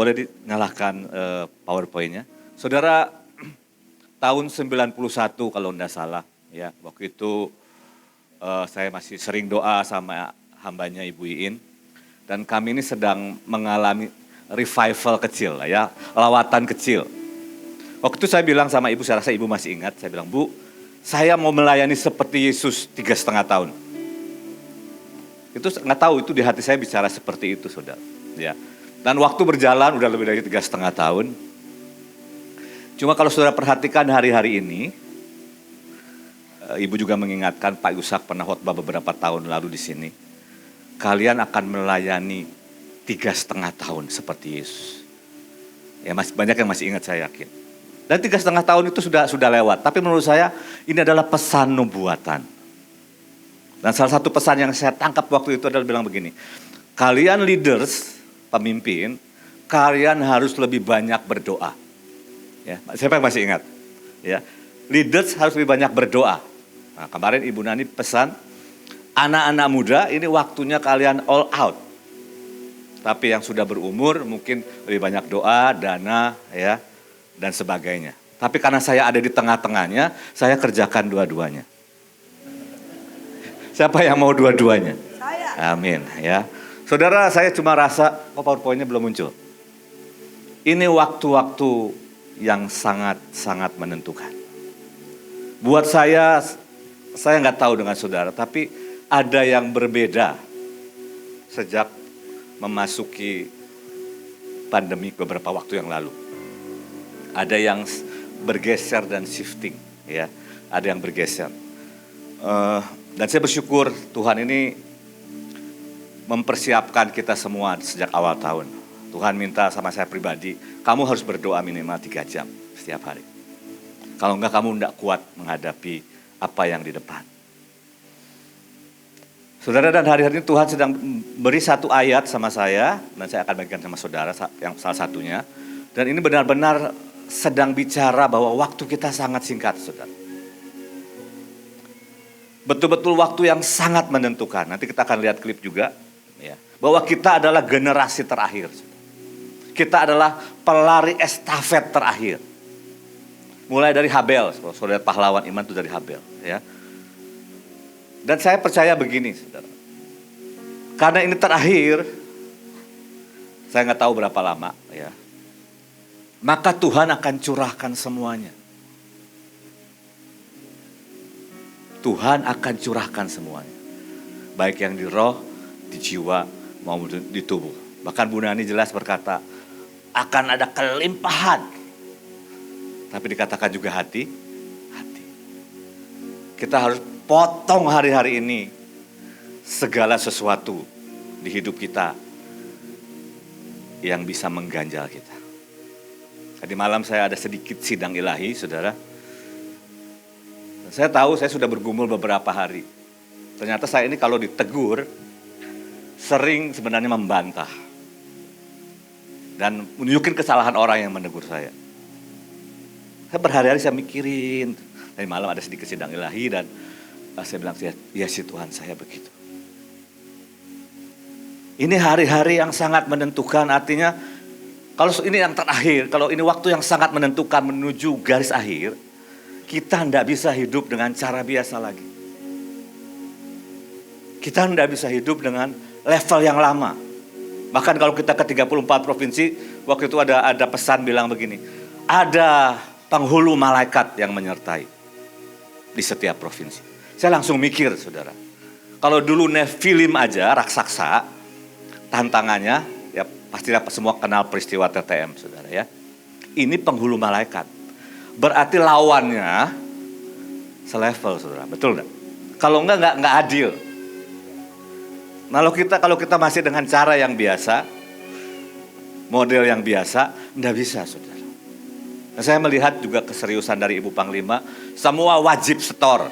Boleh dinyalakan PowerPoint-nya. Saudara, tahun 91 kalau tidak salah, ya waktu itu saya masih sering doa sama hambanya Ibu Iin. Dan kami ini sedang mengalami revival kecil, ya, lawatan kecil. Waktu itu saya bilang sama Ibu, saya rasa Ibu masih ingat, saya bilang, Bu, saya mau melayani seperti Yesus 3,5 tahun. Itu nggak tahu, itu di hati saya bicara seperti itu, saudara. Ya. Dan waktu berjalan udah lebih dari 3,5 tahun. Cuma kalau saudara perhatikan hari-hari ini, Ibu juga mengingatkan Pak Yusak pernah khotbah beberapa tahun lalu di sini. Kalian akan melayani 3,5 tahun seperti Yesus. Ya masih banyak yang masih ingat, saya yakin. Dan 3,5 tahun itu sudah lewat. Tapi menurut saya ini adalah pesan nubuatan. Dan salah satu pesan yang saya tangkap waktu itu adalah bilang begini. Kalian leaders, pemimpin, kalian harus lebih banyak berdoa. Ya, siapa yang masih ingat? Ya, leaders harus lebih banyak berdoa. Nah, kemarin Ibu Nani pesan, anak-anak muda ini waktunya kalian all out. Tapi yang sudah berumur mungkin lebih banyak doa, dana, ya, dan sebagainya. Tapi karena saya ada di tengah-tengahnya, saya kerjakan dua-duanya. Siapa yang mau dua-duanya? Saya. Amin, ya. Saudara, saya cuma rasa, PowerPoint-nya belum muncul. Ini waktu-waktu yang sangat-sangat menentukan. Buat saya nggak tahu dengan saudara, tapi ada yang berbeda sejak memasuki pandemi beberapa waktu yang lalu. Ada yang bergeser dan shifting, ya. Ada yang bergeser. Dan saya bersyukur Tuhan ini mempersiapkan kita semua sejak awal tahun. Tuhan minta sama saya pribadi, kamu harus berdoa minimal 3 jam setiap hari. Kalau enggak kamu enggak kuat menghadapi apa yang di depan. Saudara, dan hari-hari ini Tuhan sedang beri satu ayat sama saya, dan saya akan bagikan sama saudara yang salah satunya. Dan ini benar-benar sedang bicara bahwa waktu kita sangat singkat, saudara. Betul-betul waktu yang sangat menentukan. Nanti kita akan lihat klip juga. Ya, bahwa kita adalah generasi terakhir. Kita adalah pelari estafet terakhir. Mulai dari Habel, saudara, pahlawan iman itu dari Habel. Ya. Dan saya percaya begini, saudara. Karena ini terakhir, saya nggak tahu berapa lama, ya. Maka Tuhan akan curahkan semuanya. Tuhan akan curahkan semuanya. Baik yang di roh, di jiwa, maupun di tubuh. Bahkan Bu Nani jelas berkata, akan ada kelimpahan. Tapi dikatakan juga hati. Kita harus potong hari-hari ini segala sesuatu di hidup kita yang bisa mengganjal kita. Tadi malam saya ada sedikit sidang ilahi, saudara. Dan saya tahu saya sudah bergumul beberapa hari. Ternyata saya ini kalau ditegur, sering sebenarnya membantah. Dan menunjukin kesalahan orang yang menegur saya. Saya berhari-hari saya mikirin. Tadi malam ada sedikit sidang ilahi dan saya bilang, ya si Tuhan saya begitu. Ini hari-hari yang sangat menentukan, artinya kalau ini yang terakhir, kalau ini waktu yang sangat menentukan menuju garis akhir, kita tidak bisa hidup dengan cara biasa lagi. Kita tidak bisa hidup dengan level yang lama. Bahkan kalau kita ke 34 provinsi, waktu itu ada pesan bilang begini, ada penghulu malaikat yang menyertai di setiap provinsi. Saya langsung mikir, saudara. Kalau dulu Nephilim aja, raksasa, tantangannya, ya pasti semua kenal peristiwa TTM, saudara ya. Ini penghulu malaikat. Berarti lawannya selevel, saudara. Betul enggak? Kalau enggak adil. Nah, kalau kita masih dengan cara yang biasa, model yang biasa, enggak bisa, saudara. Nah, saya melihat juga keseriusan dari Ibu Panglima, semua wajib setor.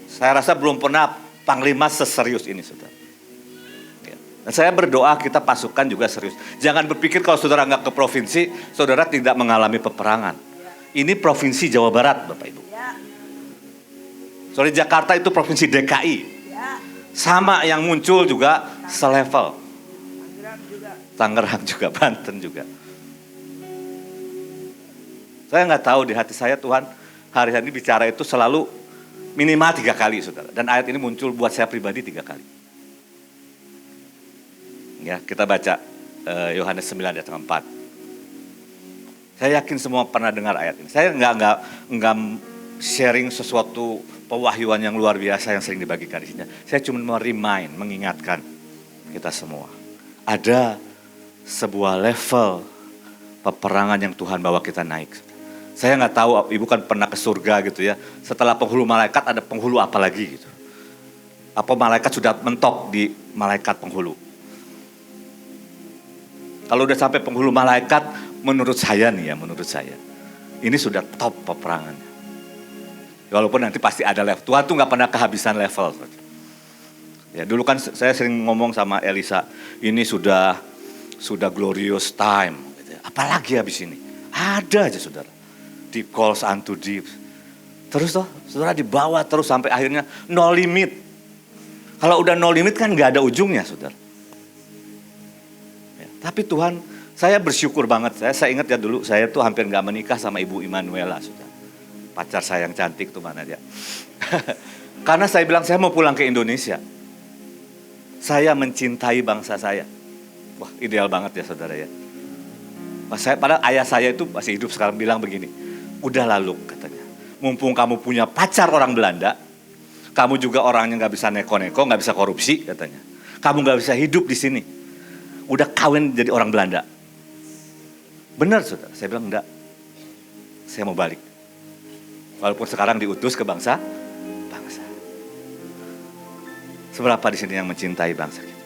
Saya rasa belum pernah Panglima seserius ini, saudara. Ya. Dan saya berdoa kita pasukan juga serius. Jangan berpikir kalau saudara enggak ke provinsi, saudara tidak mengalami peperangan. Ini provinsi Jawa Barat, Bapak Ibu. Soalnya Jakarta itu provinsi DKI. Sama yang muncul juga selevel. Tangerang juga, Banten juga. Saya nggak tahu di hati saya Tuhan hari-hari ini bicara itu selalu minimal 3 kali, saudara. Dan ayat ini muncul buat saya pribadi 3 kali. Ya, kita baca Yohanes 9 ayat 4. Saya yakin semua pernah dengar ayat ini. Saya nggak sharing sesuatu pewahyuan yang luar biasa yang sering dibagikan di sini. Saya cuma mau mengingatkan kita semua. Ada sebuah level peperangan yang Tuhan bawa kita naik. Saya nggak tahu, ibu kan pernah ke surga gitu ya. Setelah penghulu malaikat ada penghulu apa lagi gitu. Apa malaikat sudah mentok di malaikat penghulu. Kalau udah sampai penghulu malaikat, menurut saya ini sudah top peperangannya. Walaupun nanti pasti ada level. Tuhan tuh nggak pernah kehabisan level. Ya, dulu kan saya sering ngomong sama Elisa, ini sudah glorious time. Apalagi habis ini? Ada aja saudara. Deep calls unto deep. Terus saudara dibawa terus sampai akhirnya no limit. Kalau udah no limit kan nggak ada ujungnya saudara. Ya, tapi Tuhan, saya bersyukur banget. Saya ingat ya dulu saya tuh hampir nggak menikah sama Ibu Immanuela saudara. Pacar saya yang cantik tuh mana dia. Karena saya bilang saya mau pulang ke Indonesia. Saya mencintai bangsa saya. Wah ideal banget ya saudara ya. Padahal ayah saya itu masih hidup sekarang bilang begini. Udah lalu katanya. Mumpung kamu punya pacar orang Belanda. Kamu juga orangnya gak bisa neko-neko, gak bisa korupsi katanya. Kamu gak bisa hidup di sini. Udah kawin jadi orang Belanda. Benar saudara, saya bilang enggak. Saya mau balik. Walaupun sekarang diutus ke bangsa. Seberapa di sini yang mencintai bangsa kita?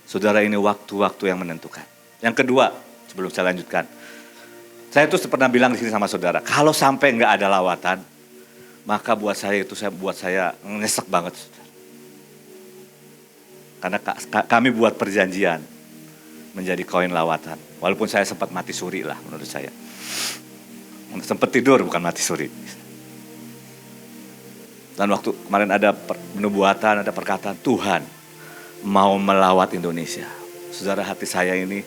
Saudara, ini waktu-waktu yang menentukan. Yang kedua, sebelum saya lanjutkan. Saya tuh pernah bilang di sini sama saudara, kalau sampai nggak ada lawatan, maka buat saya nyesek banget. Saudara. Karena kami buat perjanjian menjadi koin lawatan. Walaupun saya sempat mati suri lah menurut saya. Sempat tidur bukan mati suri. Dan waktu kemarin ada penubuatan, ada perkataan Tuhan mau melawat Indonesia. Saudara, hati saya ini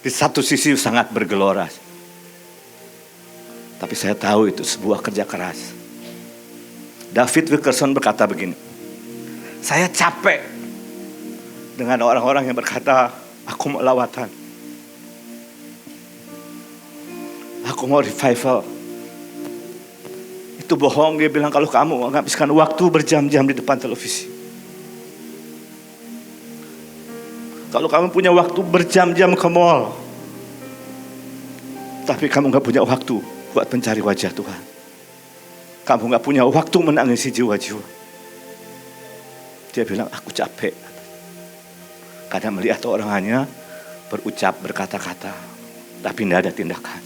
di satu sisi sangat bergelora. Tapi saya tahu itu sebuah kerja keras. David Wilkerson berkata begini, saya capek dengan orang-orang yang berkata, aku mau lawatan. Aku mau revival. Itu bohong, dia bilang kalau kamu menghabiskan waktu berjam-jam di depan televisi. Kalau kamu punya waktu berjam-jam ke mall. Tapi kamu gak punya waktu buat mencari wajah Tuhan. Kamu gak punya waktu menangisi jiwa-jiwa. Dia bilang, aku capek. Karena melihat orang hanya berucap, berkata-kata. Tapi tidak ada tindakan.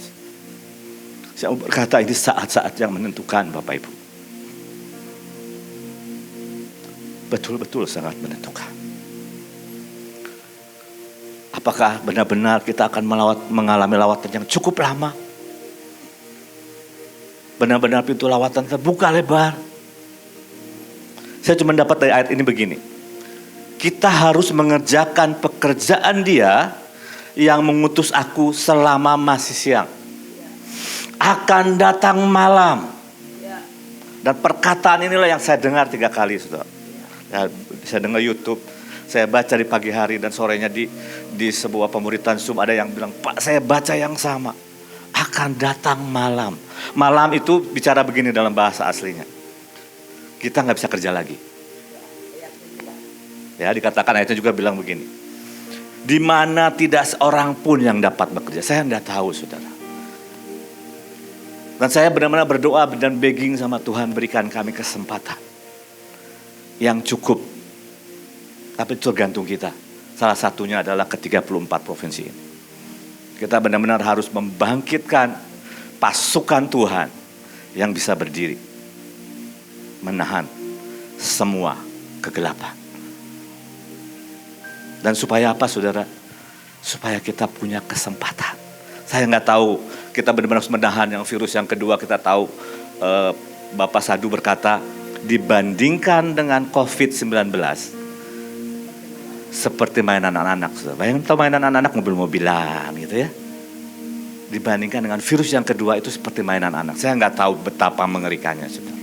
Saya mau berkata ini saat-saat yang menentukan Bapak Ibu. Betul-betul sangat menentukan. Apakah benar-benar kita akan mengalami lawatan yang cukup lama? Benar-benar pintu lawatan terbuka lebar. Saya cuma dapat dari ayat ini begini. Kita harus mengerjakan pekerjaan Dia yang mengutus aku selama masih siang. Akan datang malam. Dan perkataan inilah yang saya dengar 3 kali. Ya, saya dengar YouTube. Saya baca di pagi hari dan sorenya di sebuah pemuritan Zoom. Ada yang bilang, Pak saya baca yang sama. Akan datang malam. Malam itu bicara begini dalam bahasa aslinya. Kita gak bisa kerja lagi. Ya, dikatakan ayatnya juga bilang begini. Di mana tidak seorang pun yang dapat bekerja. Saya gak tahu saudara. Dan saya benar-benar berdoa dan begging sama Tuhan, berikan kami kesempatan yang cukup. Tapi itu tergantung kita. Salah satunya adalah ke 34 provinsi ini. Kita benar-benar harus membangkitkan pasukan Tuhan yang bisa berdiri. Menahan semua kegelapan. Dan supaya apa saudara? Supaya kita punya kesempatan. Saya nggak tahu, kita benar-benar harus menahan yang virus yang kedua. Kita tahu Bapak Sadu berkata, dibandingkan dengan COVID-19, seperti mainan anak-anak. Bayangkan tahu mainan anak-anak mobil-mobilan gitu ya. Dibandingkan dengan virus yang kedua itu seperti mainan anak. Saya nggak tahu betapa mengerikannya, saudara.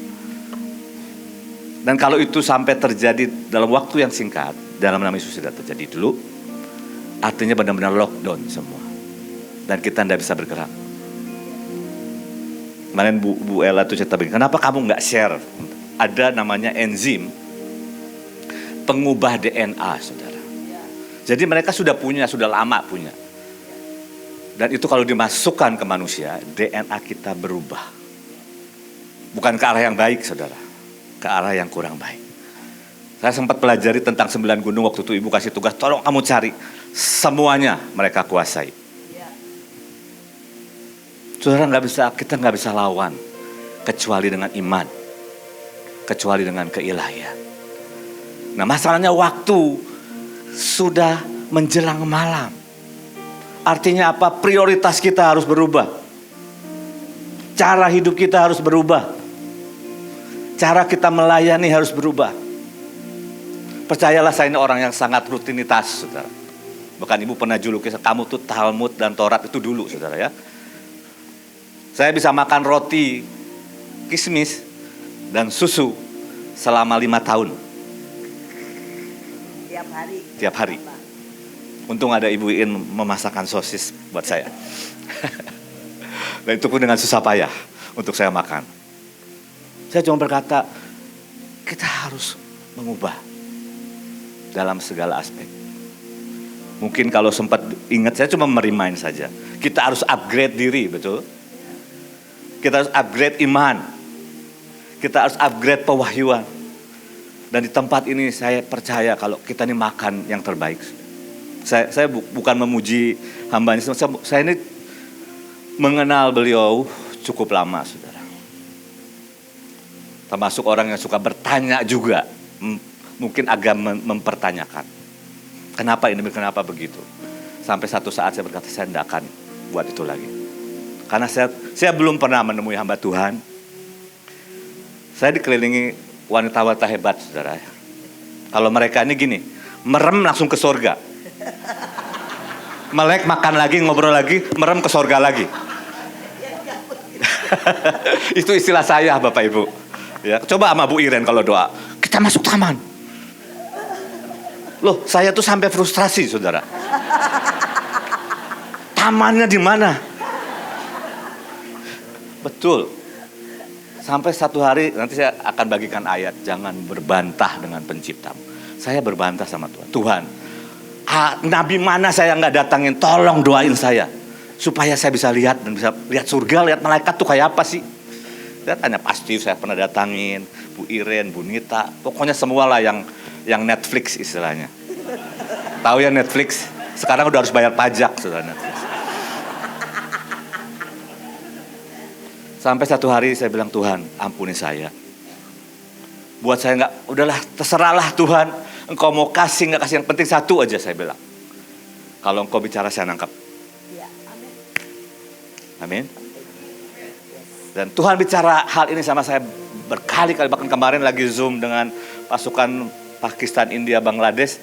Dan kalau itu sampai terjadi dalam waktu yang singkat, dalam nama Yesus tidak terjadi dulu, artinya benar-benar lockdown semua. Dan kita tidak bisa bergerak. Kemarin Bu Ella tuh cerita begini, kenapa kamu nggak share? Ada namanya enzim pengubah DNA, saudara. Jadi mereka sudah lama punya. Dan itu kalau dimasukkan ke manusia, DNA kita berubah. Bukan ke arah yang baik, saudara. Ke arah yang kurang baik. Saya sempat pelajari tentang 9 gunung waktu itu ibu kasih tugas, tolong kamu cari. Semuanya mereka kuasai. Saudara kita nggak bisa lawan. Kecuali dengan iman. Kecuali dengan keilahian. Nah masalahnya waktu sudah menjelang malam. Artinya apa? Prioritas kita harus berubah. Cara hidup kita harus berubah. Cara kita melayani harus berubah. Percayalah saya ini orang yang sangat rutinitas, saudara. Bahkan ibu pernah juluki kamu tuh Talmud dan Taurat itu dulu, saudara ya. Saya bisa makan roti, kismis, dan susu selama 5 tahun. Tiap hari. Untung ada Ibu Iin memasakkan sosis buat saya. Dan itu pun dengan susah payah untuk saya makan. Saya cuma berkata, kita harus mengubah dalam segala aspek. Mungkin kalau sempat ingat, saya cuma merimain saja. Kita harus upgrade diri, betul? Kita harus upgrade iman. Kita harus upgrade pewahyuan. Dan di tempat ini saya percaya kalau kita ini makan yang terbaik. Saya bukan memuji hambanya, saya ini mengenal beliau cukup lama, saudara. Termasuk orang yang suka bertanya juga, mungkin agak mempertanyakan. Kenapa ini, kenapa begitu? Sampai satu saat saya berkata, saya tidak akan buat itu lagi. Karena saya belum pernah menemui hamba Tuhan. Saya dikelilingi wanita-wanita hebat, saudara. Kalau mereka ini gini, merem langsung ke surga. Melek makan lagi, ngobrol lagi, merem ke surga lagi. Itu istilah saya, Bapak Ibu. Ya, coba sama Bu Iren kalau doa, kita masuk taman. Loh, saya tuh sampai frustrasi, saudara. Tamannya di mana? Betul. Sampai satu hari, nanti saya akan bagikan ayat, jangan berbantah dengan penciptamu. Saya berbantah sama Tuhan. Tuhan, nabi mana saya nggak datangin, tolong doain saya. Supaya saya bisa lihat dan bisa lihat surga, lihat malaikat tuh kayak apa sih. Dan hanya pasti saya pernah datangin, Bu Iren, Bu Nita, pokoknya semualah yang Netflix istilahnya. Tahu ya Netflix? Sekarang udah harus bayar pajak, saudara, Netflix. Sampai satu hari saya bilang, Tuhan ampuni saya. Buat saya nggak, udahlah terserahlah Tuhan. Engkau mau kasih nggak kasih, yang penting satu aja saya bilang. Kalau engkau bicara saya nangkap. Ya, amin. Dan Tuhan bicara hal ini sama saya berkali-kali. Bahkan kemarin lagi Zoom dengan pasukan Pakistan, India, Bangladesh.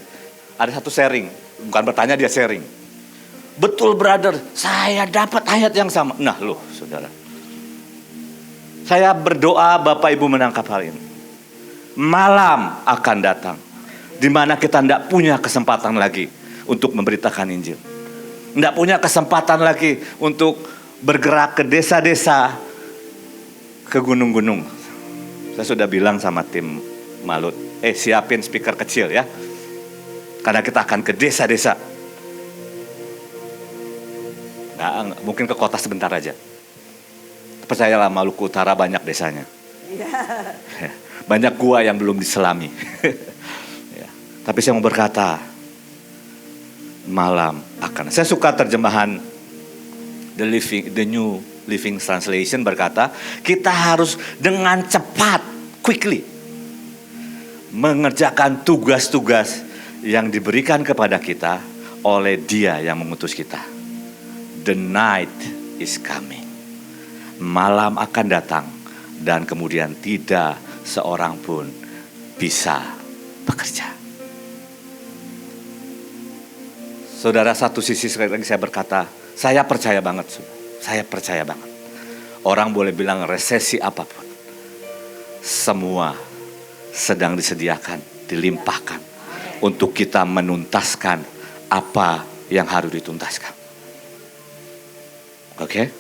Ada satu sharing, bukan bertanya, dia sharing. Betul brother, saya dapat ayat yang sama. Nah loh saudara, saya berdoa Bapak Ibu menangkap hal ini. Malam akan datang di mana kita tidak punya kesempatan lagi untuk memberitakan Injil. Tidak punya kesempatan lagi untuk bergerak ke desa-desa, ke gunung-gunung. Saya sudah bilang sama tim Malut, siapin speaker kecil ya. Karena kita akan ke desa-desa. Nah, mungkin ke kota sebentar aja. Percayalah Maluku Utara banyak desanya. Banyak gua yang belum diselami. Ya. Tapi saya mau berkata, malam akan. Saya suka terjemahan The New Living Translation berkata, kita harus dengan cepat, quickly, mengerjakan tugas-tugas yang diberikan kepada kita oleh Dia yang mengutus kita. The night is coming. Malam akan datang dan kemudian tidak seorang pun bisa bekerja. Saudara, satu sisi sekali lagi saya berkata, saya percaya banget. Saya percaya banget. Orang boleh bilang resesi apapun. Semua sedang disediakan, dilimpahkan. Untuk kita menuntaskan apa yang harus dituntaskan. Oke?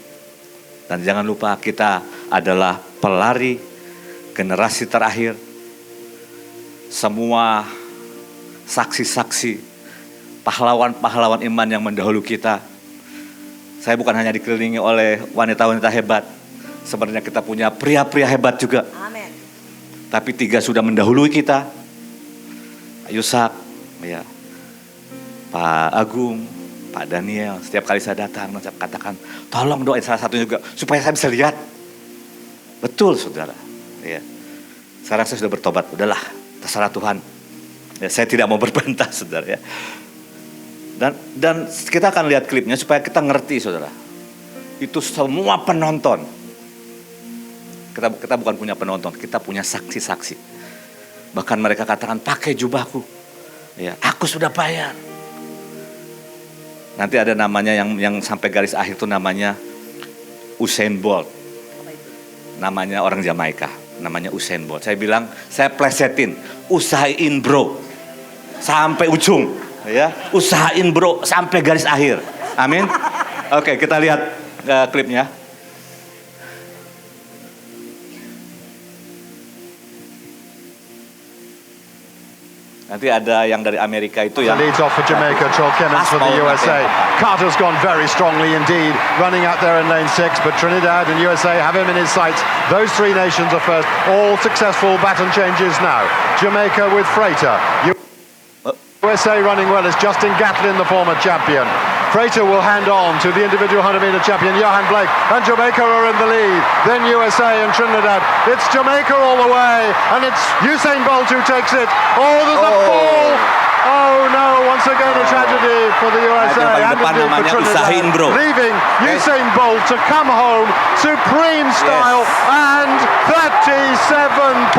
Dan jangan lupa kita adalah pelari generasi terakhir. Semua saksi-saksi, pahlawan-pahlawan iman yang mendahulu kita. Saya bukan hanya dikelilingi oleh wanita-wanita hebat. Sebenarnya kita punya pria-pria hebat juga. Amin. Tapi 3 sudah mendahului kita. Pak Yusak, ya, Pak Agung, Pak Daniel. Setiap kali saya datang, saya katakan, tolong doain salah satunya juga supaya saya bisa lihat. Betul, saudara. Ya. Sekarang saya sudah bertobat. Udahlah, terserah Tuhan. Ya, saya tidak mau berbantah, saudara. Ya. Dan kita akan lihat klipnya supaya kita ngerti, saudara. Itu semua penonton. Kita bukan punya penonton, kita punya saksi-saksi. Bahkan mereka katakan, pakai jubahku. Ya, aku sudah bayar. Nanti ada namanya yang sampai garis akhir itu namanya Usain Bolt. Namanya orang Jamaika, namanya Usain Bolt. Saya bilang, saya plesetin, usahain bro, sampai ujung. Ya, usahain bro sampai garis akhir. Amin. Oke, kita lihat klipnya. Nanti ada yang dari Amerika itu ya. Leads off for Jamaica, Joel Clements for the USA. Carter's gone very strongly indeed, running out there in lane 6, but Trinidad and USA have him in his sights. Those 3 nations are first, all successful baton changes now. Jamaica with Freighter. USA running well is Justin Gatlin, the former champion. Freighter will hand on to the individual 100-meter champion, Johan Blake, and Jamaica are in the lead. Then USA and Trinidad. It's Jamaica all the way, and it's Usain Bolt who takes it. Oh, there's a fall. Oh no, once again a tragedy for the USA and indeed for Trinidad. Leaving Usain Bolt to come home, supreme style, and 37.04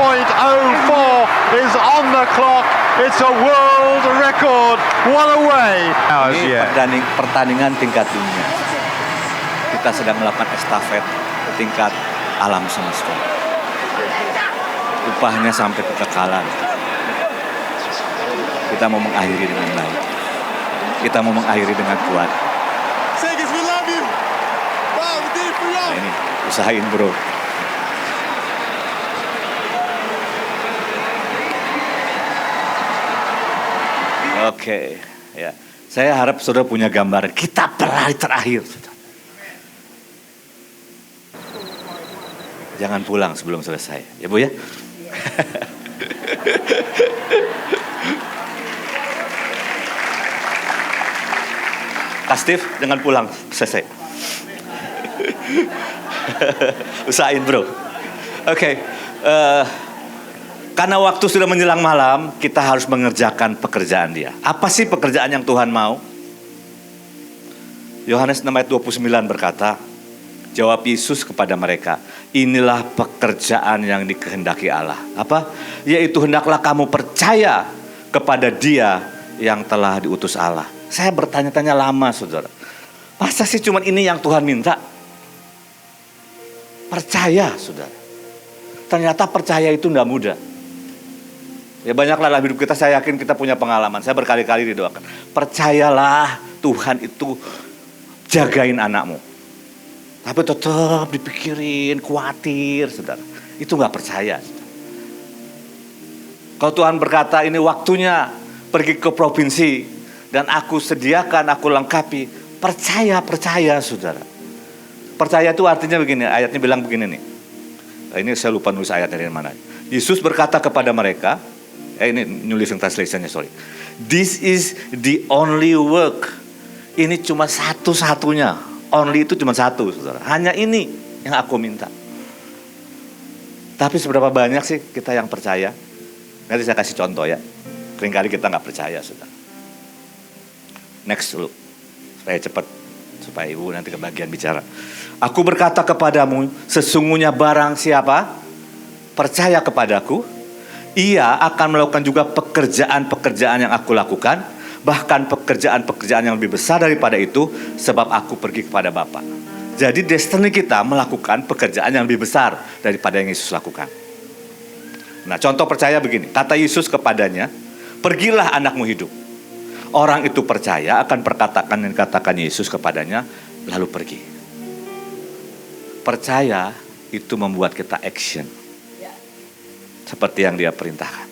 is on the clock. It's a world record. What a way. Ini pertandingan tingkat dunia. Kita sedang melakukan estafet tingkat alam semesta. Upahnya sampai kekekalan. Kita mau mengakhiri dengan baik. Kita mau mengakhiri dengan kuat. Nah, ini usahain bro. Oke, ya. Saya harap saudara punya gambaran. Kita pelari terakhir. Jangan pulang sebelum selesai, ya Bu ya. Kak Steve, jangan pulang selesai. Usahain bro. Oke. Karena waktu sudah menjelang malam, kita harus mengerjakan pekerjaan dia. Apa sih pekerjaan yang Tuhan mau? Yohanes 6 ayat 29 berkata, jawab Yesus kepada mereka, inilah pekerjaan yang dikehendaki Allah. Apa? Yaitu hendaklah kamu percaya kepada Dia yang telah diutus Allah. Saya bertanya-tanya lama, saudara. Masa sih cuma ini yang Tuhan minta? Percaya, saudara. Ternyata percaya itu tidak mudah. Ya banyaklah dalam hidup kita, saya yakin kita punya pengalaman. Saya berkali-kali didoakan. Percayalah Tuhan itu jagain anakmu. Tapi tetap dipikirin, khawatir, saudara. Itu gak percaya. Saudara. Kalau Tuhan berkata ini waktunya pergi ke provinsi dan aku sediakan, aku lengkapi. Percaya, saudara. Percaya itu artinya begini, ayatnya bilang begini nih. Ini saya lupa nulis ayatnya dari mana. Yesus berkata kepada mereka, ini New Living Translation-nya, sorry. This is the only work. Ini cuma satu-satunya. Only itu cuma satu, saudara. Hanya ini yang aku minta. Tapi seberapa banyak sih kita yang percaya? Nanti saya kasih contoh ya. Seringkali kita nggak percaya, saudara. Next dulu, supaya cepat. Supaya ibu nanti kebagian bicara. Aku berkata kepadamu, sesungguhnya barang siapa percaya kepadaku, ia akan melakukan juga pekerjaan-pekerjaan yang aku lakukan, Bahkan pekerjaan-pekerjaan yang lebih besar daripada itu, sebab aku pergi kepada Bapa. Jadi destiny kita melakukan pekerjaan yang lebih besar daripada yang Yesus lakukan. Nah, contoh percaya begini, kata Yesus kepadanya, pergilah anakmu hidup. Orang itu percaya akan perkataan yang dikatakan Yesus kepadanya, lalu pergi. Percaya itu membuat kita action. Seperti yang dia perintahkan.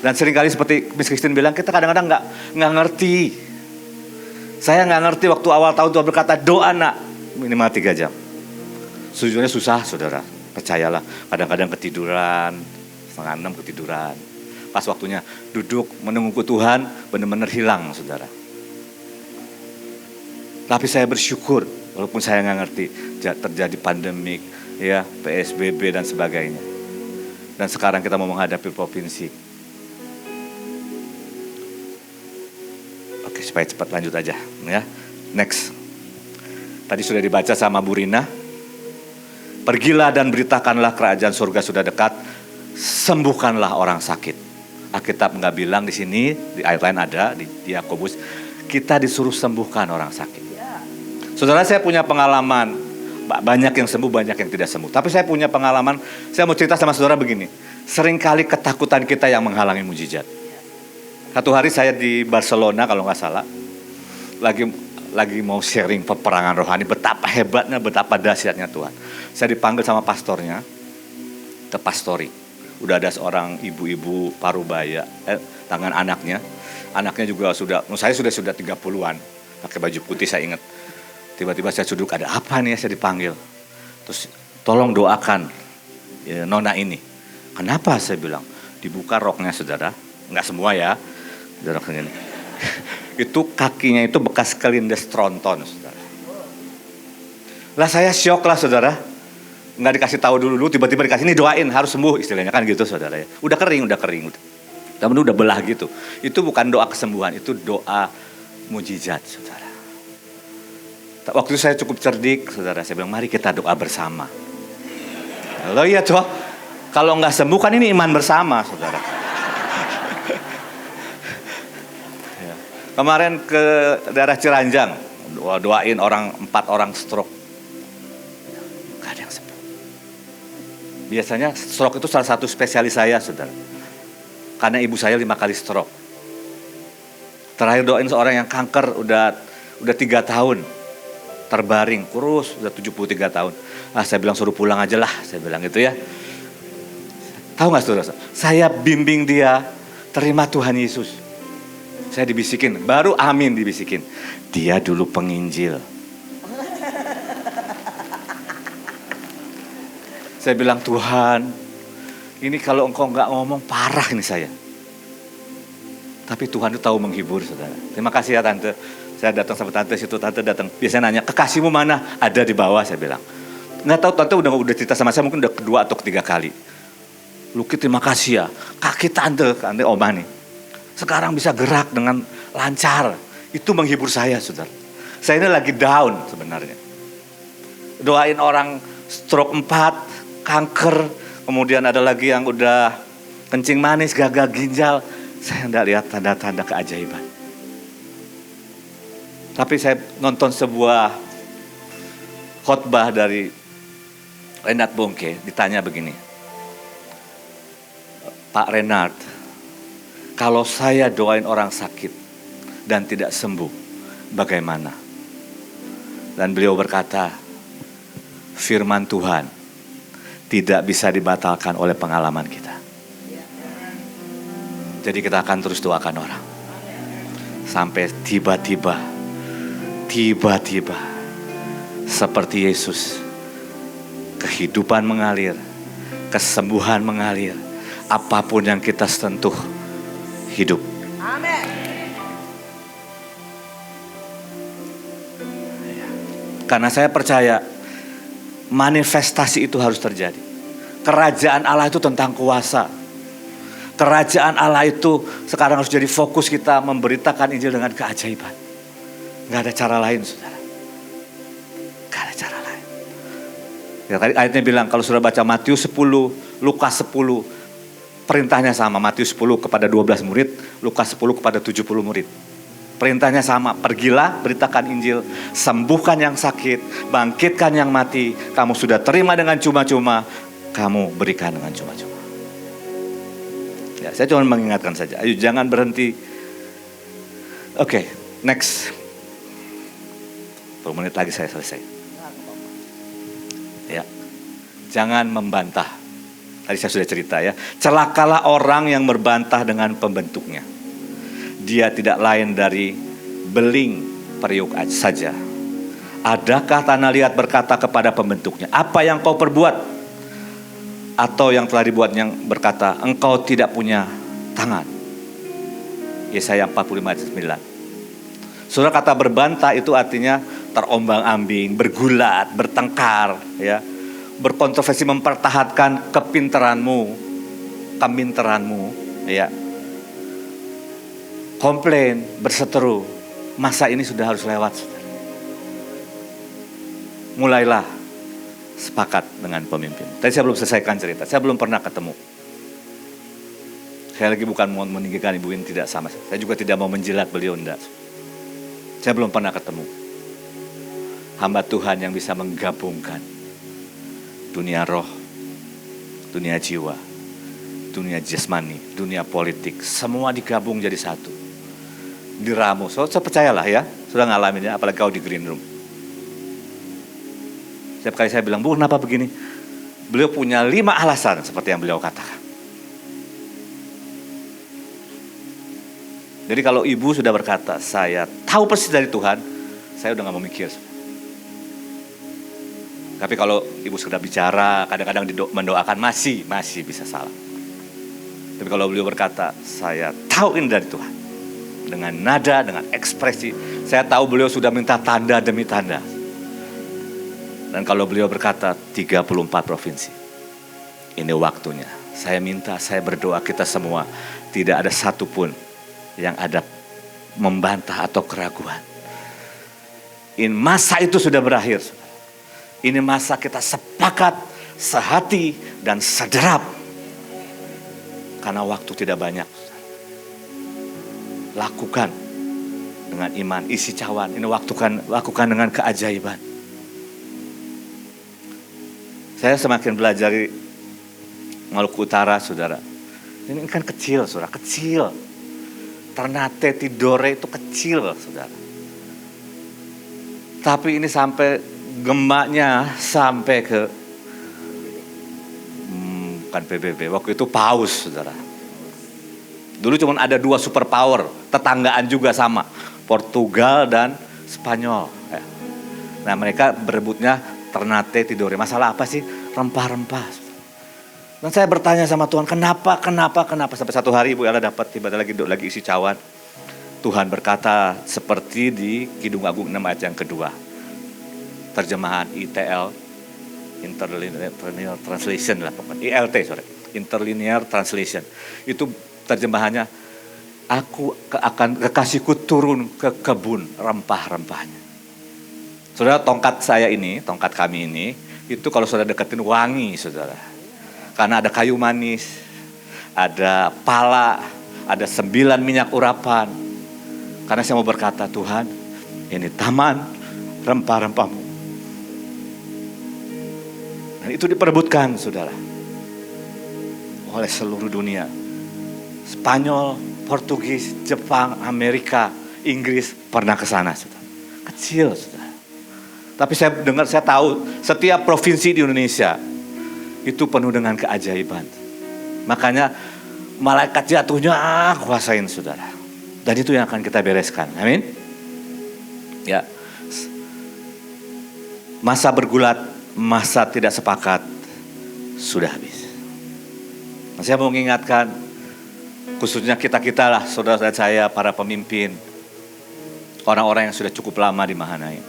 Dan seringkali seperti Miss Christine bilang, kita kadang-kadang nggak ngerti. Saya nggak ngerti waktu awal tahun Tuhan berkata, doa nak, minimal 3 jam. Sejujurnya susah, saudara. Percayalah, kadang-kadang ketiduran, 5:30 ketiduran. Pas waktunya duduk menunggu Tuhan, benar-benar hilang, saudara. Tapi saya bersyukur, walaupun saya nggak ngerti, terjadi pandemik, ya, PSBB dan sebagainya. Dan sekarang kita mau menghadapi provinsi. Oke, supaya cepat lanjut aja, ya. Next. Tadi sudah dibaca sama Bu Rina. Pergilah dan beritakanlah kerajaan surga sudah dekat. Sembuhkanlah orang sakit. Alkitab nggak bilang di sini, di ayat lain ada, di Yakobus. Kita disuruh sembuhkan orang sakit. Saudara, saya punya pengalaman. Banyak yang sembuh, banyak yang tidak sembuh. Tapi saya punya pengalaman, saya mau cerita sama saudara begini. Seringkali ketakutan kita yang menghalangi mujizat. Satu hari saya di Barcelona kalau nggak salah, lagi mau sharing peperangan rohani, betapa hebatnya, betapa dahsyatnya Tuhan. Saya dipanggil sama pastornya ke pastori. Udah ada seorang ibu-ibu parubaya, tangan anaknya juga saya sudah 30-an, pakai baju putih saya ingat. Tiba-tiba saya duduk, ada apa nih, saya dipanggil. Terus tolong doakan ya, nona ini. Kenapa, saya bilang, dibuka roknya saudara, nggak semua ya. Ini. Itu kakinya itu bekas kelindes tronton, saudara. Lah saya syok lah, saudara. Nggak dikasih tahu dulu, tiba-tiba dikasih, ini doain, harus sembuh istilahnya kan gitu, saudara ya. Udah kering. Tapi udah belah gitu. Itu bukan doa kesembuhan, itu doa mujizat, saudara. Waktu itu saya cukup cerdik, saudara. Saya bilang, mari kita doa bersama. Loh iya, toh. Kalau nggak sembuh kan ini iman bersama, saudara. Kemarin ke daerah Ciranjang, doain 4 orang stroke. Gak ada yang sembuh. Biasanya stroke itu salah satu spesialis saya, saudara. Karena ibu saya 5 kali stroke. Terakhir doain seorang yang kanker udah 3 tahun. Terbaring, kurus, udah 73 tahun. Saya bilang suruh pulang aja lah, saya bilang gitu ya. Tahu gak, saudara? Saya bimbing dia, terima Tuhan Yesus. Saya dibisikin, baru amin dibisikin. Dia dulu penginjil. Saya bilang, Tuhan, ini kalau engkau nggak ngomong parah ini saya. Tapi Tuhan itu tahu menghibur, saudara. Terima kasih ya tante. Saya datang sama tante situ, tante datang. Biasanya nanya, kekasihmu mana? Ada di bawah, saya bilang. Nggak tahu, tante udah cerita sama saya, mungkin udah kedua atau ketiga kali. Luki, terima kasih ya. Kaki tante oma nih. Sekarang bisa gerak dengan lancar. Itu menghibur saya, saudara. Saya ini lagi down sebenarnya. Doain orang stroke 4, kanker. Kemudian ada lagi yang udah kencing manis, gagal ginjal. Saya tidak lihat tanda-tanda keajaiban. Tapi saya nonton sebuah khotbah dari Reinhard Bonnke. Ditanya begini. Pak Reinhard, kalau saya doain orang sakit dan tidak sembuh, bagaimana? Dan beliau berkata, firman Tuhan tidak bisa dibatalkan oleh pengalaman kita. Jadi kita akan terus doakan orang. Sampai tiba-tiba, seperti Yesus, kehidupan mengalir, kesembuhan mengalir, apapun yang kita sentuh, hidup. Amin. Karena saya percaya manifestasi itu harus terjadi. Kerajaan Allah itu tentang kuasa. Kerajaan Allah itu sekarang harus jadi fokus kita memberitakan Injil dengan keajaiban. Gak ada cara lain, saudara. Gak ada cara lain. Ya, tadi ayatnya bilang kalau sudah baca Matius 10, Lukas 10, perintahnya sama, Matius 10 kepada 12 murid, Lukas 10 kepada 70 murid. Perintahnya sama, pergilah, beritakan Injil, sembuhkan yang sakit, bangkitkan yang mati. Kamu sudah terima dengan cuma-cuma, kamu berikan dengan cuma-cuma. Ya, saya cuma mengingatkan saja, ayo jangan berhenti. Oke, next. 10 menit lagi saya selesai. Ya, jangan membantah. Tadi saya sudah cerita ya. Celakalah orang yang berbantah dengan pembentuknya. Dia tidak lain dari beling periuk saja. Adakah tanah liat berkata kepada pembentuknya, apa yang kau perbuat? Atau yang telah dibuatnya berkata, engkau tidak punya tangan. Yesaya 45 ayat 9. Saudara, kata berbantah itu artinya terombang-ambing, bergulat, bertengkar, ya. Berkontroversi, mempertahankan kepintaranmu, ya. Komplain, berseteru. Masa ini sudah harus lewat, saudara. Mulailah sepakat dengan pemimpin. Tadi saya belum selesaikan cerita, saya belum pernah ketemu. Saya lagi bukan mau meninggikan ibu ini, tidak sama. Saya juga tidak mau menjilat beliau, enggak. Saya belum pernah ketemu hamba Tuhan yang bisa menggabungkan dunia roh, dunia jiwa, dunia jasmani, dunia politik, semua digabung jadi satu. Diramu, saya percayalah ya, sudah ngalaminnya, apalagi kau di green room. Setiap kali saya bilang, Bu, kenapa begini? Beliau punya 5 alasan seperti yang beliau katakan. Jadi kalau ibu sudah berkata, saya tahu persis dari Tuhan, saya udah gak mau mikir. Tapi kalau ibu sudah bicara, kadang-kadang mendoakan masih bisa salah. Tapi kalau beliau berkata, saya tahu ini dari Tuhan. Dengan nada, dengan ekspresi, saya tahu beliau sudah minta tanda demi tanda. Dan kalau beliau berkata 34 provinsi, ini waktunya. Saya minta, saya berdoa kita semua, tidak ada satupun yang ada membantah atau keraguan. Ini masa itu sudah berakhir. Ini masa kita sepakat, sehati, dan sederap. Karena waktu tidak banyak. Lakukan dengan iman, isi cawan. Ini lakukan dengan keajaiban. Saya semakin belajar di Maluku Utara, saudara. Ini kan kecil, saudara, kecil. Ternate Tidore itu kecil, saudara. Tapi ini sampai gemaknya sampai ke bukan PBB, waktu itu Paus, saudara. Dulu cuma ada 2 superpower, tetanggaan juga sama, Portugal dan Spanyol. Nah, mereka berebutnya Ternate Tidore. Masalah apa sih? Rempah-rempah. Dan saya bertanya sama Tuhan, kenapa? Sampai satu hari Ibu Ella dapat tiba-tiba lagi isi cawan. Tuhan berkata seperti di Kidung Agung 6 ayat yang kedua. Terjemahan ITL, Interlinear Translation lah pokoknya. ILT, Interlinear Translation. Itu terjemahannya, kekasihku turun ke kebun rempah-rempahnya. Saudara, tongkat kami ini, itu kalau saudara deketin wangi, saudara. Karena ada kayu manis, ada pala, ada 9 minyak urapan. Karena saya mau berkata, Tuhan, ini taman rempah-rempahmu. Dan itu diperebutkan, saudara, oleh seluruh dunia. Spanyol, Portugis, Jepang, Amerika, Inggris pernah ke sana, saudara. Kecil, saudara. Tapi saya tahu setiap provinsi di Indonesia itu penuh dengan keajaiban. Makanya malaikat jatuhnya kuasain, saudara. Dan itu yang akan kita bereskan. Amin. Ya. Masa bergulat, masa tidak sepakat sudah habis. Nah, saya mau mengingatkan khususnya kita lah, saudara saya, para pemimpin, orang-orang yang sudah cukup lama di Mahanaim.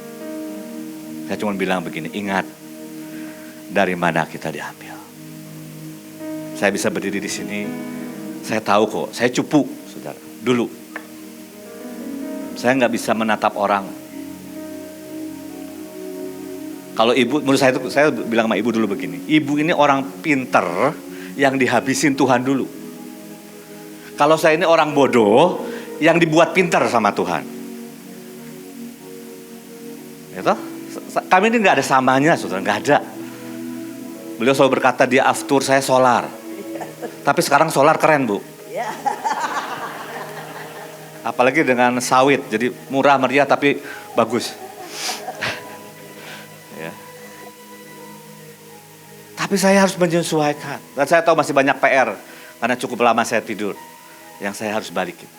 Saya cuma bilang begini, ingat dari mana kita diambil. Saya bisa berdiri di sini, saya tahu kok, saya cupu, saudara, dulu. Saya nggak bisa menatap orang. Kalau ibu, menurut saya bilang sama ibu dulu begini, ibu ini orang pinter yang dihabisin Tuhan dulu. Kalau saya ini orang bodoh yang dibuat pinter sama Tuhan. Gitu? Kami ini nggak ada samanya, saudara, nggak ada. Beliau selalu berkata dia aftur, saya solar. Tapi sekarang solar keren, Bu. Apalagi dengan sawit, jadi murah meriah tapi bagus. Ya. Tapi saya harus menyesuaikan. Dan saya tahu masih banyak PR karena cukup lama saya tidur yang saya harus balikin.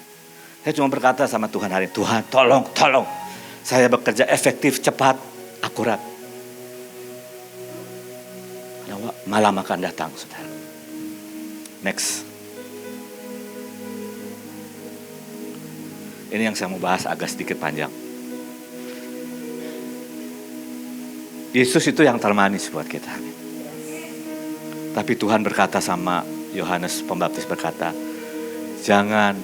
Saya cuma berkata sama Tuhan hari ini, Tuhan tolong, saya bekerja efektif, cepat, akurat. Malam akan datang, saudara. Next. Ini yang saya mau bahas agak sedikit panjang. Yesus itu yang termanis buat kita. Tapi Tuhan berkata sama Yohanes Pembaptis berkata, jangan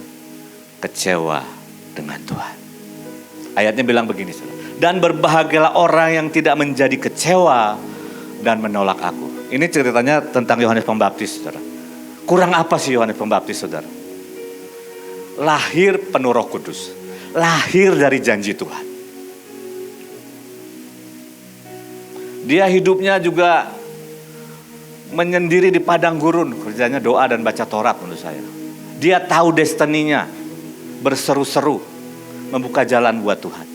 kecewa dengan Tuhan. Ayatnya bilang begini, saudara. Dan berbahagialah orang yang tidak menjadi kecewa dan menolak aku. Ini ceritanya tentang Yohanes Pembaptis, saudara. Kurang apa sih Yohanes Pembaptis, saudara? Lahir penuh Roh Kudus. Lahir dari janji Tuhan. Dia hidupnya juga menyendiri di padang gurun. Kerjanya doa dan baca Taurat menurut saya. Dia tahu destininya. Berseru-seru. Membuka jalan buat Tuhan.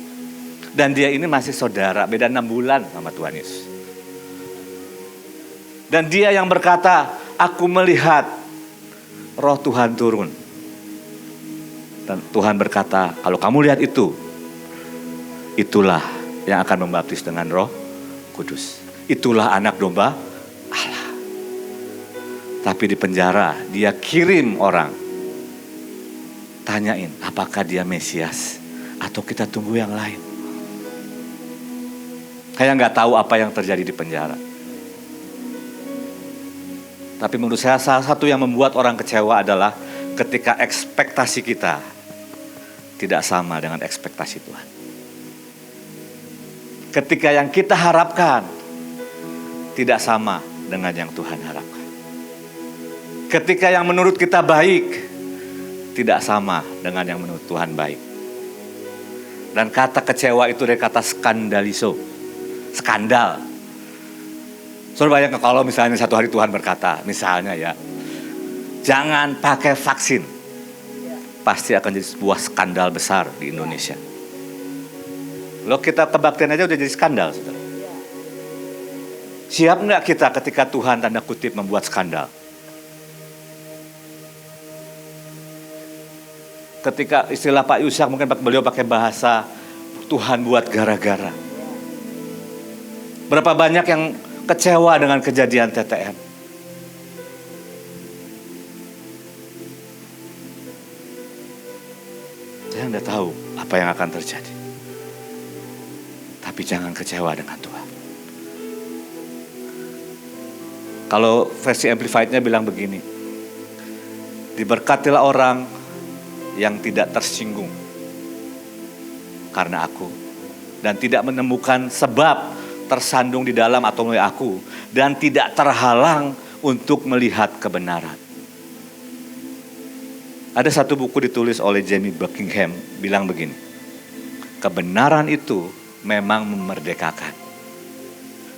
Dan dia ini masih saudara, beda 6 bulan sama Tuhan Yesus. Dan dia yang berkata, aku melihat roh Tuhan turun. Dan Tuhan berkata, kalau kamu lihat itu, itulah yang akan membaptis dengan Roh Kudus. Itulah anak domba Allah. Tapi di penjara, dia kirim orang. Tanyain, apakah dia Mesias? Atau kita tunggu yang lain? Saya nggak tahu apa yang terjadi di penjara. Tapi menurut saya salah satu yang membuat orang kecewa adalah ketika ekspektasi kita tidak sama dengan ekspektasi Tuhan. Ketika yang kita harapkan tidak sama dengan yang Tuhan harapkan. Ketika yang menurut kita baik tidak sama dengan yang menurut Tuhan baik. Dan kata kecewa itu dari kata skandalizo. Skandal. Saudara bayangkan kalau misalnya satu hari Tuhan berkata, misalnya ya, jangan pakai vaksin. Pasti akan jadi sebuah skandal besar di Indonesia. Loh, kita kebaktian aja udah jadi skandal, saudara. Siap nggak kita ketika Tuhan tanda kutip membuat skandal? Ketika istilah Pak Yusak mungkin beliau pakai bahasa Tuhan buat gara-gara. Berapa banyak yang kecewa dengan kejadian TTM? Saya tidak tahu apa yang akan terjadi. Tapi jangan kecewa dengan Tuhan. Kalau versi Amplified-nya bilang begini. Diberkatilah orang yang tidak tersinggung karena aku. Dan tidak menemukan sebab tersandung di dalam atau melalui aku. Dan tidak terhalang untuk melihat kebenaran. Ada satu buku ditulis oleh Jamie Buckingham bilang begini. Kebenaran itu memang memerdekakan.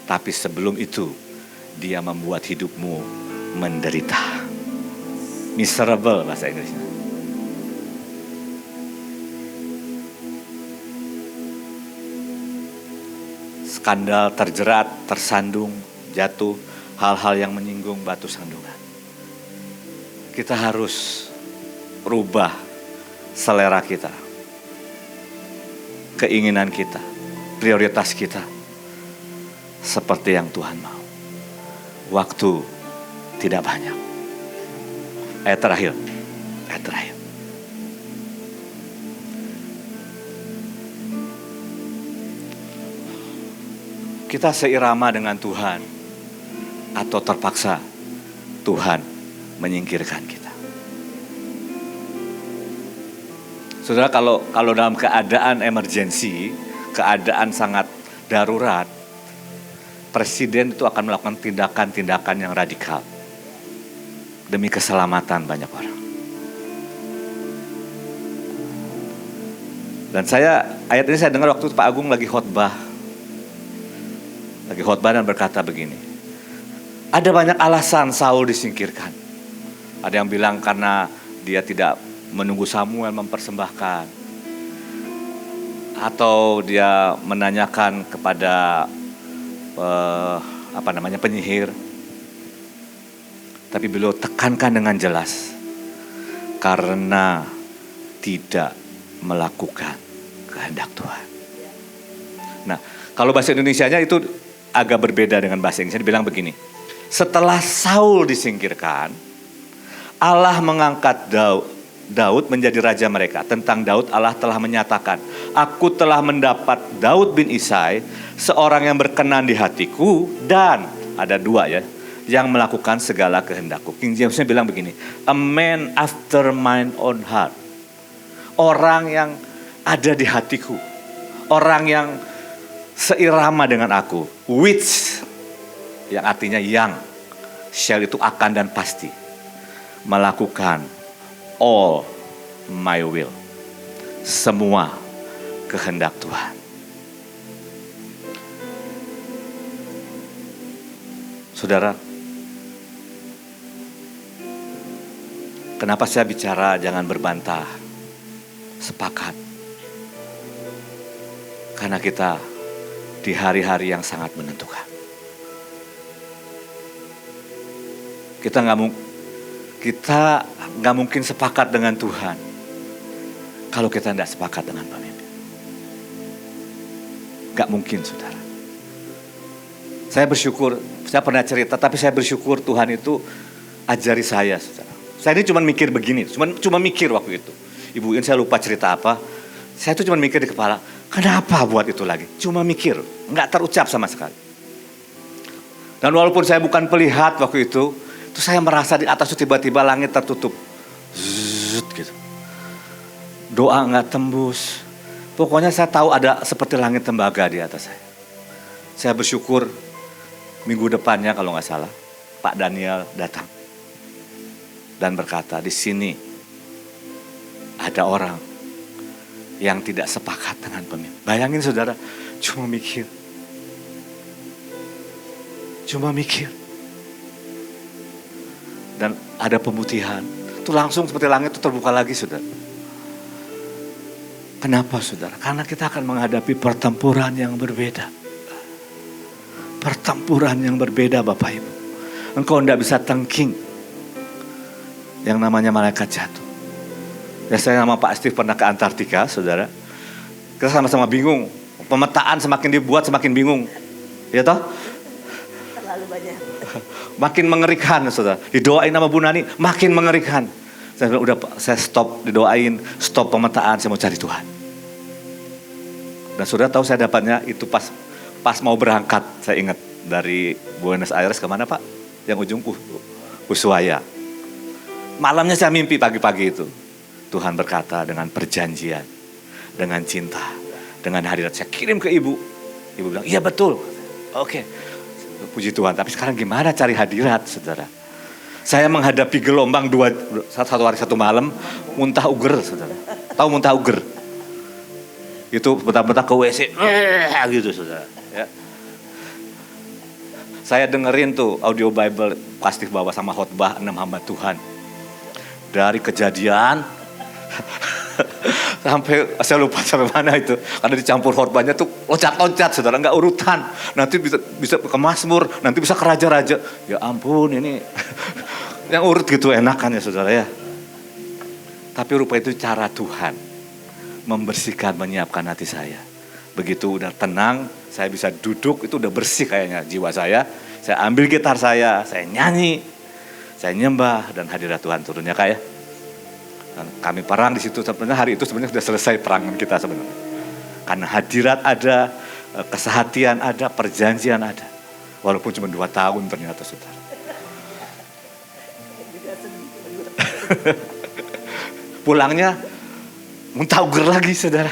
Tapi sebelum itu dia membuat hidupmu menderita. Miserable bahasa Inggrisnya. Skandal, terjerat, tersandung, jatuh, hal-hal yang menyinggung batu sandungan. Kita harus rubah selera kita, keinginan kita, prioritas kita seperti yang Tuhan mau. Waktu tidak banyak. Ayat terakhir. Kita seirama dengan Tuhan atau terpaksa Tuhan menyingkirkan kita. Saudara, kalau dalam keadaan emergensi, keadaan sangat darurat, presiden itu akan melakukan tindakan-tindakan yang radikal demi keselamatan banyak orang. Dan ayat ini saya dengar waktu Pak Agung lagi khotbah lagi khotbah dan berkata begini, ada banyak alasan Saul disingkirkan. Ada yang bilang karena dia tidak menunggu Samuel mempersembahkan, atau dia menanyakan kepada penyihir. Tapi beliau tekankan dengan jelas, karena tidak melakukan kehendak Tuhan. Nah, kalau bahasa Indonesianya itu agak berbeda dengan bahasa Inggrisnya. Dibilang begini, setelah Saul disingkirkan, Allah mengangkat Daud menjadi raja mereka. Tentang Daud, Allah telah menyatakan, aku telah mendapat Daud bin Isai, seorang yang berkenan di hatiku, dan ada dua ya, yang melakukan segala kehendakku. King Jamesnya bilang begini, a man after mine own heart. Orang yang ada di hatiku, orang yang seirama dengan aku, which yang artinya yang, shall itu akan dan pasti, melakukan all my will, semua kehendak Tuhan. Saudara, kenapa saya bicara jangan berbantah, sepakat? Karena kita di hari-hari yang sangat menentukan. Kita nggak mungkin sepakat dengan Tuhan kalau kita tidak sepakat dengan pemimpin. Nggak mungkin, saudara. Saya bersyukur, saya pernah cerita, tapi saya bersyukur Tuhan itu ajari saya, saudara. Saya ini cuma mikir begini, cuma mikir waktu itu. Ibu ini saya lupa cerita apa. Saya itu cuma mikir di kepala, kenapa buat itu lagi? Cuma mikir, nggak terucap sama sekali. Dan walaupun saya bukan pelihat waktu itu saya merasa di atas itu tiba-tiba langit tertutup. Zzz, gitu. Doa nggak tembus. Pokoknya saya tahu ada seperti langit tembaga di atas saya. Saya bersyukur minggu depannya kalau nggak salah, Pak Daniel datang. Dan berkata, di sini ada orang yang tidak sepakat dengan pemimpin. Bayangin saudara, cuma mikir. Dan ada pemutihan. Itu langsung seperti langit itu terbuka lagi, saudara. Kenapa, saudara? Karena kita akan menghadapi pertempuran yang berbeda. Pertempuran yang berbeda, Bapak Ibu. Engkau tidak bisa tengking yang namanya malaikat jatuh. Ya, saya sama Pak Steve pernah ke Antartika, saudara. Kita sama-sama bingung. Pemetaan semakin dibuat semakin bingung. Ya toh? Terlalu banyak. Makin mengerikan, saudara. Didoain sama Bu Nani, makin mengerikan. Saya bilang, udah Pak, saya stop didoain, stop pemetaan, saya mau cari Tuhan. Dan saudara tahu saya dapatnya itu pas mau berangkat, saya ingat dari Buenos Aires kemana Pak? Yang ujung Ushuaia. Malamnya saya mimpi pagi-pagi itu. Tuhan berkata dengan perjanjian, dengan cinta, dengan hadirat. Saya kirim ke ibu. Ibu bilang, iya betul. Oke. Puji Tuhan. Tapi sekarang gimana cari hadirat, saudara? Saya menghadapi gelombang satu hari satu malam, muntah uger, saudara. Tahu muntah uger? Itu bentar-bentar ke WC, gitu, saudara. Ya. Saya dengerin tuh audio Bible, pasti bawa sama khotbah 6 hamba Tuhan. Dari Kejadian sampai saya lupa sampai mana itu, karena dicampur khotbahnya tuh loncat-loncat, saudara, nggak urutan. Nanti bisa ke Mazmur, nanti bisa ke raja-raja. Ya ampun, ini yang urut gitu enakan ya, saudara ya. Tapi rupa itu cara Tuhan membersihkan, menyiapkan hati saya. Begitu udah tenang, saya bisa duduk, itu udah bersih kayaknya jiwa saya. Saya ambil gitar saya nyanyi, saya nyembah, dan hadirat Tuhan turunnya kayak. Dan kami perang di situ, sebenarnya hari itu sebenarnya sudah selesai perangan kita sebenarnya. Karena hadirat ada, kesehatian ada, perjanjian ada. Walaupun cuma 2 tahun ternyata, saudara. Pulangnya muntah uger lagi, saudara.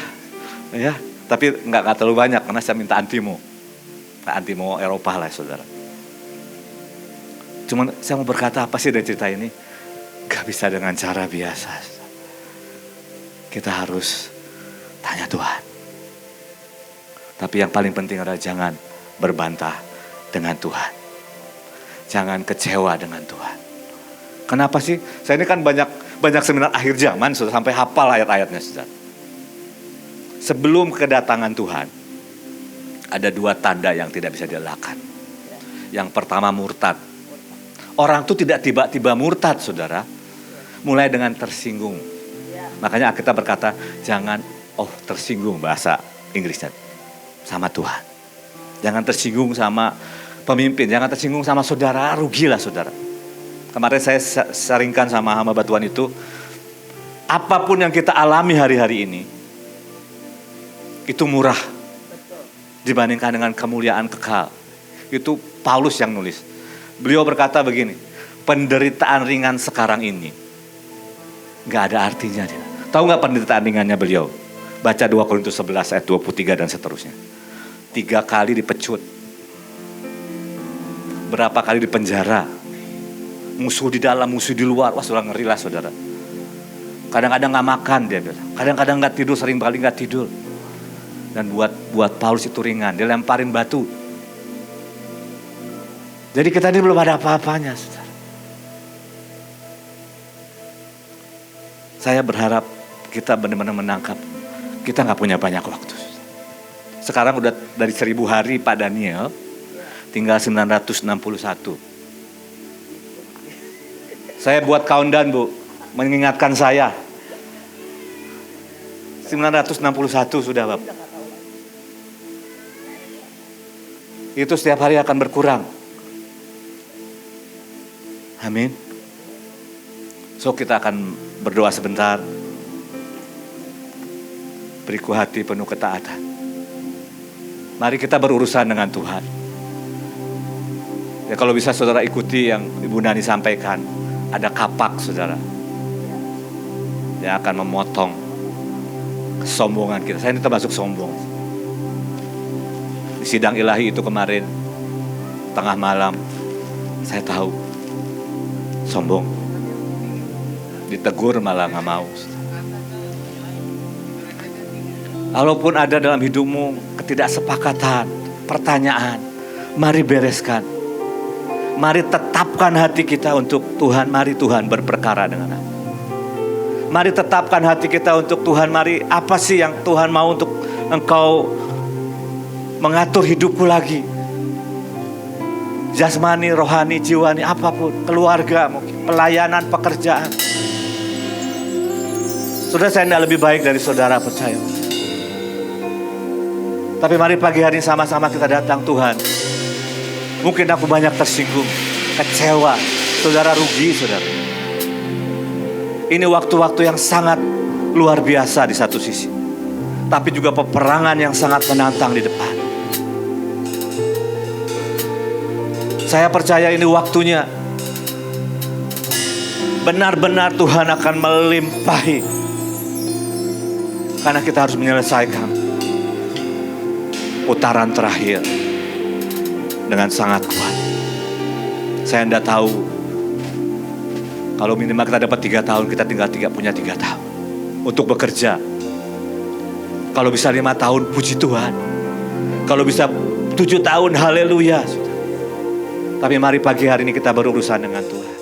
Ya, tapi nggak terlalu banyak karena saya minta antimo Eropa lah, saudara. Cuman saya mau berkata apa sih dari cerita ini? Gak bisa dengan cara biasa. Kita harus tanya Tuhan. Tapi yang paling penting adalah jangan berbantah dengan Tuhan. Jangan kecewa dengan Tuhan. Kenapa sih? Saya ini kan banyak seminar akhir zaman, sudah sampai hafal ayat-ayatnya, saudara. Sebelum kedatangan Tuhan, ada 2 tanda yang tidak bisa dielakkan. Yang pertama murtad. Orang itu tidak tiba-tiba murtad, saudara. Mulai dengan tersinggung. Makanya kita berkata, jangan tersinggung bahasa Inggrisnya sama Tuhan. Jangan tersinggung sama pemimpin, jangan tersinggung sama saudara, rugilah saudara. Kemarin saya sharingkan sama hamba Tuhan itu, apapun yang kita alami hari-hari ini, itu murah dibandingkan dengan kemuliaan kekal. Itu Paulus yang nulis. Beliau berkata begini, penderitaan ringan sekarang ini gak ada artinya. Tahu gak penderitaan ringannya beliau? Baca 2 Korintus 11 ayat 23 dan seterusnya. 3 kali dipecut. Berapa kali di penjara. Musuh di dalam, musuh di luar. Wah, saudara, ngeri lah saudara. Kadang-kadang gak makan dia bilang. Kadang-kadang gak tidur, sering kali gak tidur. Dan buat Paulus itu ringan. Dia lemparin batu. Jadi kita ini belum ada apa-apanya, saudara. Saya berharap kita benar-benar menangkap. Kita gak punya banyak waktu. Sekarang udah dari 1000 hari Pak Daniel, tinggal 961. Saya buat countdown, Bu, mengingatkan saya. 961 sudah, Bapak. Itu setiap hari akan berkurang. Amin. So kita akan berdoa sebentar. Beriku hati penuh ketaatan. Mari kita berurusan dengan Tuhan. Ya kalau bisa saudara ikuti yang Ibu Nani sampaikan. Ada kapak saudara. Yang akan memotong kesombongan kita. Saya ini termasuk sombong. Di sidang ilahi itu kemarin, tengah malam, saya tahu. Sombong. Ditegur malah gak mau. Walaupun ada dalam hidupmu ketidaksepakatan, pertanyaan, mari bereskan. Mari tetapkan hati kita untuk Tuhan. Mari Tuhan berperkara dengan aku. Mari tetapkan hati kita untuk Tuhan. Mari apa sih yang Tuhan mau untuk engkau mengatur hidupku lagi. Jasmani, rohani, jiwani, apapun. Keluarga mungkin, pelayanan, pekerjaan. Saudara, saya tidak lebih baik dari saudara, percaya. Tapi mari pagi hari ini sama-sama kita datang Tuhan. Mungkin aku banyak tersinggung, kecewa. Saudara rugi, saudara. Ini waktu-waktu yang sangat luar biasa di satu sisi. Tapi juga peperangan yang sangat menantang di depan. Saya percaya ini waktunya. Benar-benar Tuhan akan melimpahi. Karena kita harus menyelesaikan putaran terakhir dengan sangat kuat. Saya tidak tahu. Kalau minimal kita dapat 3 tahun, kita tinggal punya 3 tahun. Untuk bekerja. Kalau bisa 5 tahun, puji Tuhan. Kalau bisa 7 tahun, haleluya. Tapi mari pagi hari ini kita berurusan dengan Tuhan.